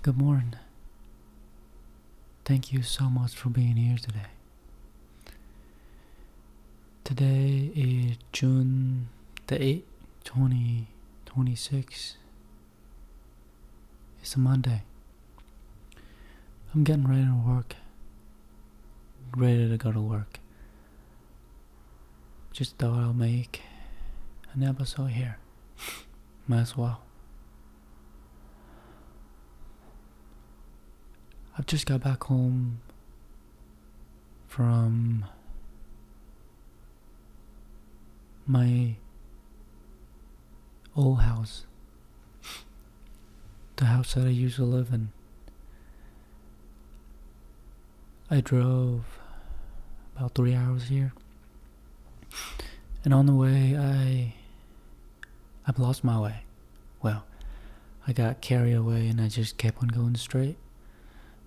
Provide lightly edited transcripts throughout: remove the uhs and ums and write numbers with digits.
Good morning. Thank you so much for being here today. Today is June the 8th, 2026. It's a Monday. I'm getting ready to work. Ready to go to work. Just thought I'll make an episode here. Might as well. I've just got back home from my old house. The house that I used to live in. I drove about 3 hours here. And on the way, I've lost my way. Well, I got carried away and I just kept on going straight.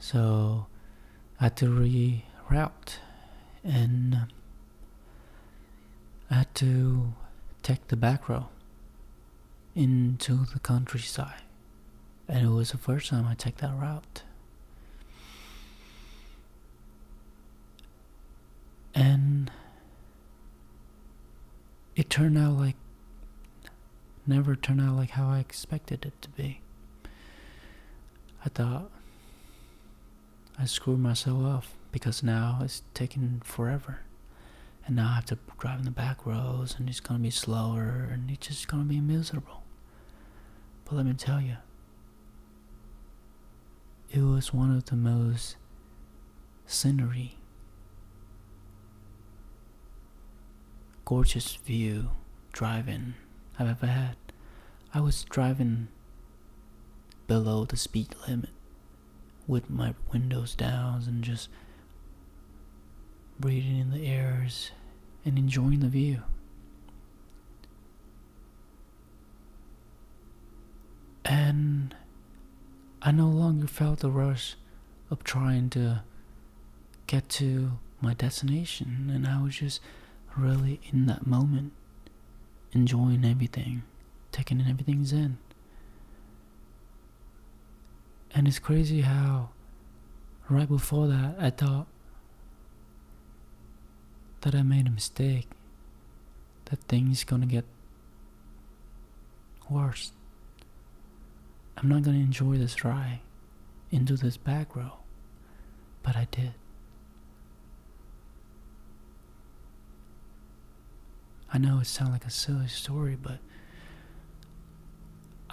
So I had to reroute, and I had to take the back road into the countryside. And it was the first time I took that route. And it never turned out like how I expected it to be. I thought I screwed myself up because now it's taking forever. And now I have to drive in the back roads and it's gonna be slower and it's just gonna be miserable. But let me tell you, it was one of the most scenery, gorgeous view driving I've ever had. I was driving below the speed limit with my windows down and just breathing in the airs and enjoying the view. And I no longer felt the rush of trying to get to my destination, and I was just really in that moment, enjoying everything, taking everything in. And it's crazy how right before that I thought that I made a mistake, that things gonna get worse. I'm not gonna enjoy this ride into this back row, but I did. I know it sounds like a silly story, but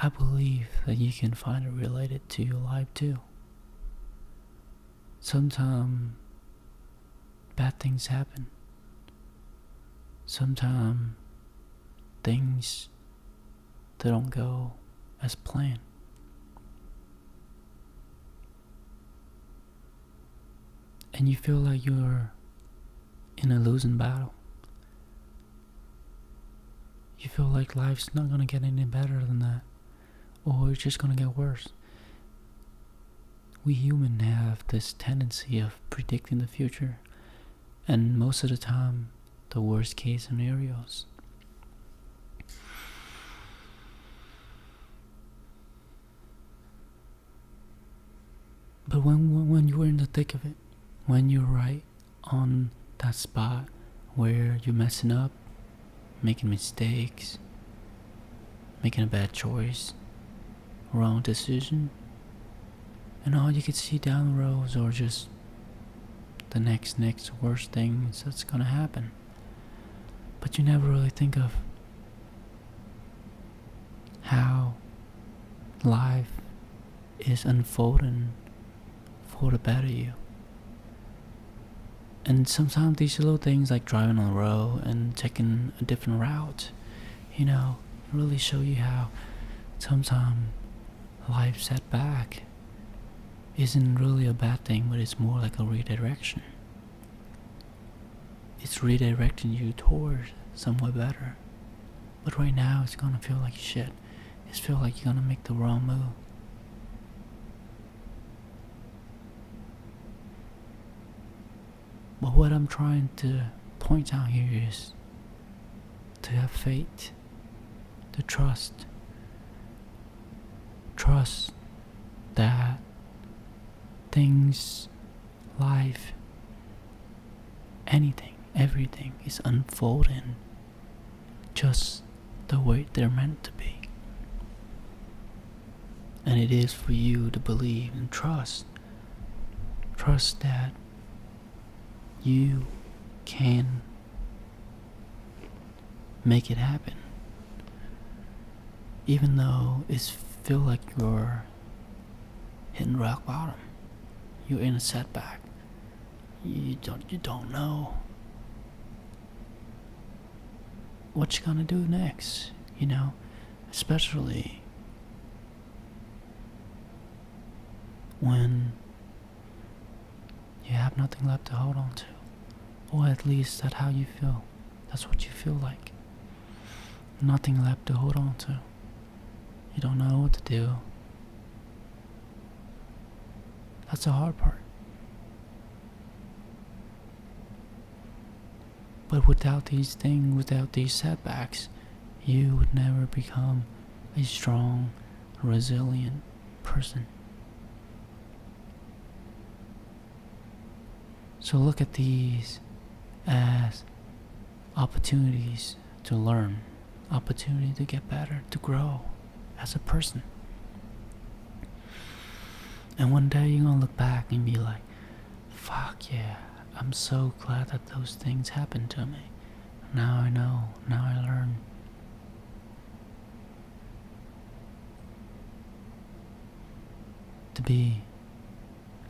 I believe that you can find it related to your life too. Sometimes bad things happen. Sometimes things that don't go as planned. And you feel like you're in a losing battle. You feel like life's not gonna get any better than that, or it's just gonna get worse. We humans have this tendency of predicting the future, and most of the time, the worst case scenarios. But when you're in the thick of it, when you're right on that spot where you're messing up, making mistakes, making a bad choice, wrong decision, and all you can see down the roads are just the next worst things that's gonna happen. But you never really think of how life is unfolding for the better you. And sometimes these little things like driving on the road and taking a different route, really show you how sometimes life setback isn't really a bad thing, but it's more like a redirection. It's redirecting you towards somewhere better. But right now it's gonna feel like shit. It's feel like you're gonna make the wrong move. But what I'm trying to point out here is to have faith, to trust that things, life, anything, everything is unfolding just the way they're meant to be. And it is for you to believe and trust. Trust that you can make it happen. Even though it feel like you're hitting rock bottom, you're in a setback. You don't know what you're gonna do next, especially when you have nothing left to hold on to, or at least that's how you feel. That's what you feel like. Nothing left to hold on to. You don't know what to do. That's the hard part. But without these things, without these setbacks, you would never become a strong, resilient person. So look at these as opportunities to learn, opportunity to get better, to grow as a person. And one day you're gonna look back and be like, fuck yeah, I'm so glad that those things happened to me. Now I know, now I learn. To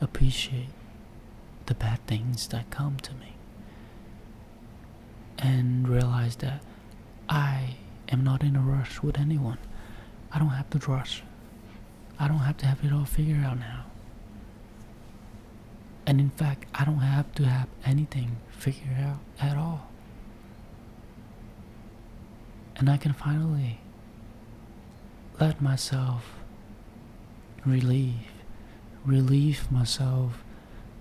appreciate the bad things that come to me. And realize that I am not in a rush with anyone. I don't have to rush. I don't have to have it all figured out now. And in fact, I don't have to have anything figured out at all. And I can finally let myself relieve myself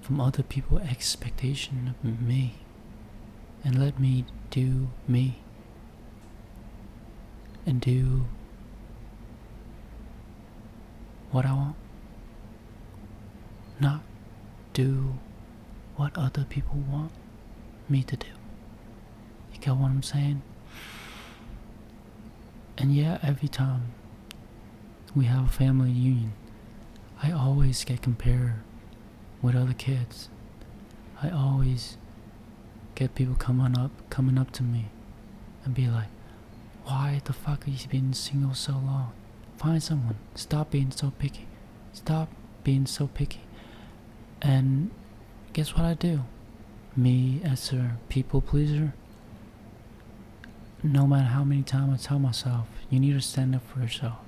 from other people's expectation of me, and let me do me and do what I want, not do what other people want me to do. You get what I'm saying? And yeah, every time we have a family reunion, I always get compared with other kids. I always get people coming up to me and be like, why the fuck are you being single so long? Find someone. Stop being so picky. Stop being so picky. And guess what I do? Me as a people pleaser, no matter how many times I tell myself, you need to stand up for yourself,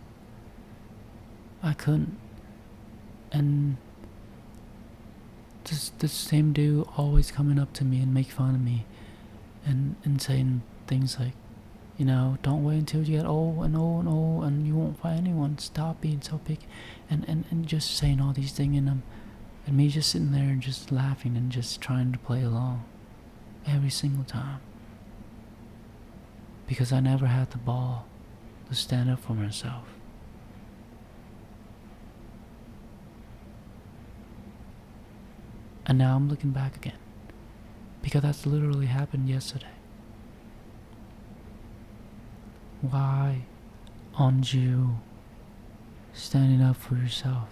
I couldn't. And this same dude always coming up to me and make fun of me and saying things like, don't wait until you get old and you won't find anyone. Stop being so picky. And just saying all these things, and me just sitting there and just laughing and just trying to play along every single time. Because I never had the ball to stand up for myself. And now I'm looking back again, because that's literally happened yesterday. Why aren't you standing up for yourself?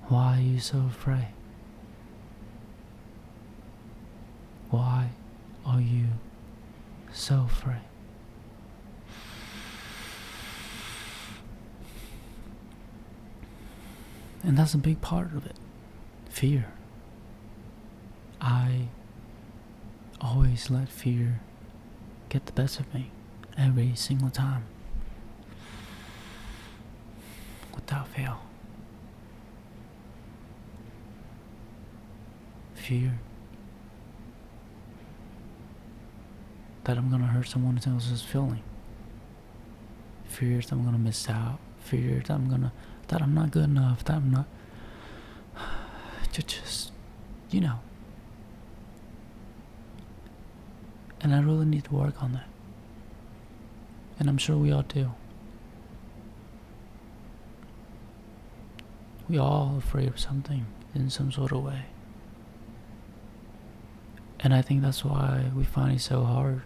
Why are you so afraid? Why are you so afraid? And that's a big part of it. Fear. I always let fear get the best of me every single time, without fail. Fear that I'm gonna hurt someone else's feeling. Fear that I'm gonna miss out. Fear that I'm not good enough. That I'm not. Just. And I really need to work on that. And I'm sure we all do. We all afraid of something in some sort of way. And I think that's why we find it so hard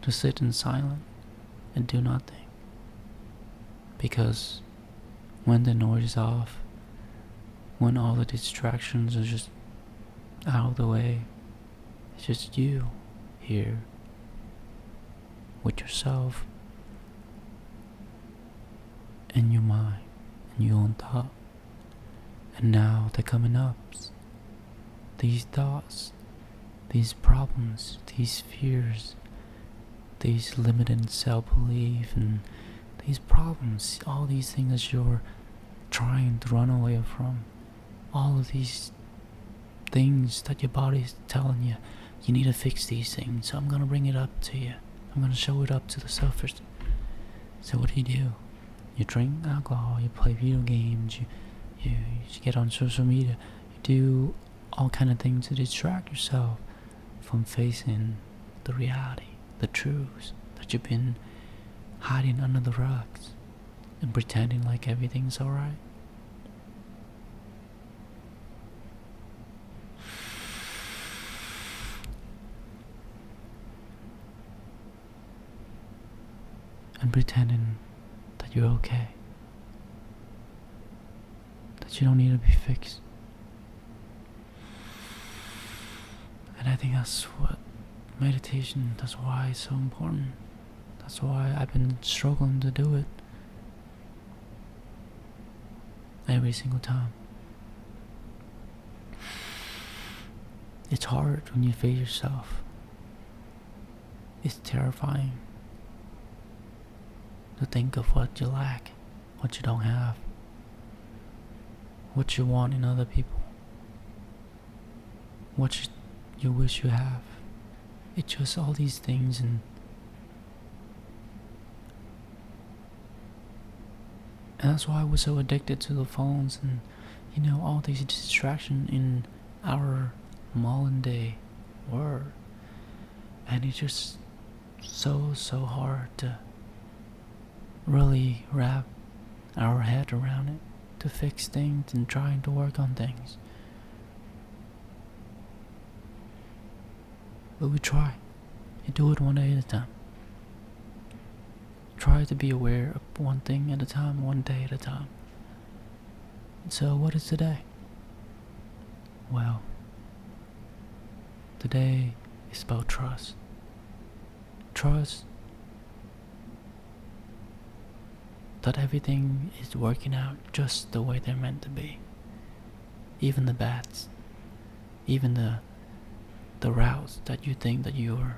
to sit in silence and do nothing. Because when the noise is off, when all the distractions are just out of the way, it's just you here with yourself and your mind and your own thought. And now they're coming up. These thoughts, these problems, these fears, these limited self-belief, and these problems, all these things that you're trying to run away from, all of these things that your body is telling you, you need to fix these things, so I'm going to bring it up to you. I'm going to show it up to the surface. So what do? You drink alcohol, you play video games, you get on social media, you do all kind of things to distract yourself from facing the reality, the truths that you've been hiding under the rugs and pretending like everything's alright. And pretending that you're okay, that you don't need to be fixed. And I think that's what meditation, that's why it's so important. That's why I've been struggling to do it every single time. It's hard when you face yourself. It's terrifying to think of what you lack, what you don't have, what you want in other people, what you wish you have. It's just all these things, and that's why we're so addicted to the phones and all these distractions in our modern day world. And it's just so hard to really wrap our head around it, to fix things and trying to work on things. But we try. You do it one day at a time. Try to be aware of one thing at a time, one day at a time. So what is today? Well, today is about trust. Trust that everything is working out just the way they're meant to be. Even the bads, even the routes that you think that you're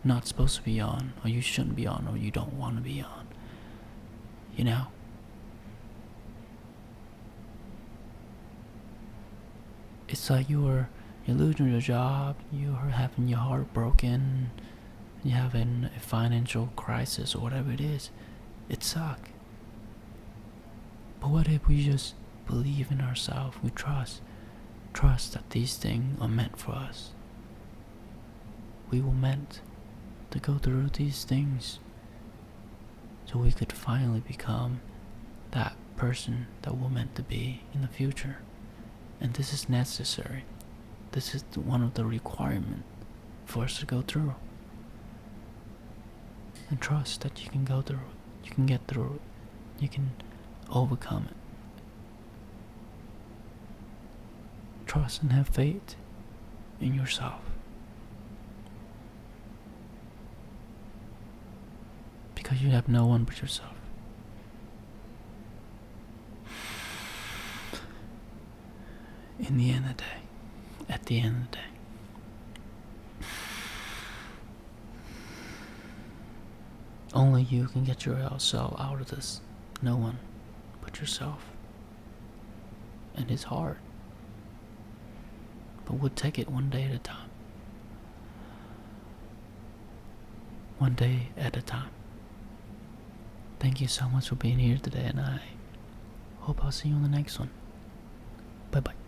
not supposed to be on, or you shouldn't be on, or you don't want to be on. It's like you're losing your job, you're having your heart broken, you're having a financial crisis or whatever it is. It sucks. But what if we just believe in ourselves, we trust that these things are meant for us. We were meant to go through these things so we could finally become that person that we're meant to be in the future. And this is necessary. This is one of the requirements for us to go through. And trust that you can go through it. You can get through it. You can overcome it. Trust and have faith in yourself. Because you have no one but yourself. In the end of the day, at the end of the day, only you can get yourself out of this. No one but yourself. And it's hard. But we'll take it one day at a time. One day at a time. Thank you so much for being here today, and I hope I'll see you on the next one. Bye bye.